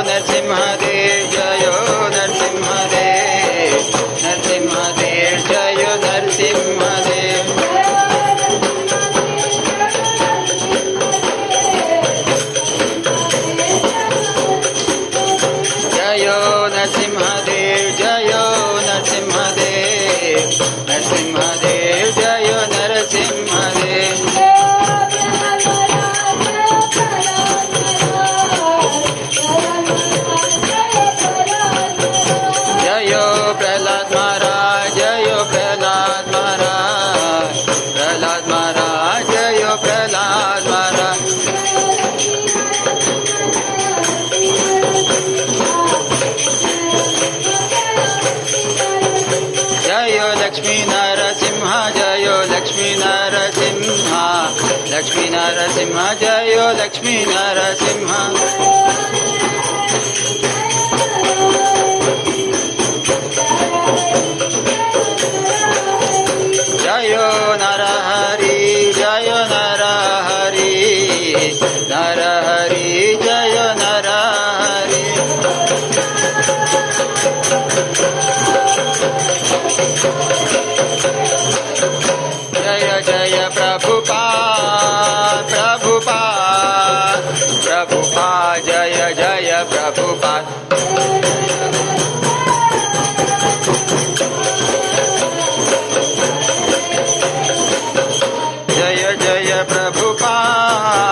नरसिंहदेव जयो नरसिंहदेव नरसिंहदेव जयो नरसिंहदेव जयो नरसिंहदेव जयो नरसिंहदेव नरसिंहदेव जयो नरसिंहदेव जयो प्रहलाद महाराज जयो प्रहलाद महाराज प्रहलाद महाराज जयो प्रहलाद महाराज जयो लक्ष्मी नरसिंह जयो लक्ष्मी नरसिंह लक्ष्मी नरसिंह जयो लक्ष्मी नरसिंह जयो नरहरि जयो नरहरि नरहरि जयो नरहरि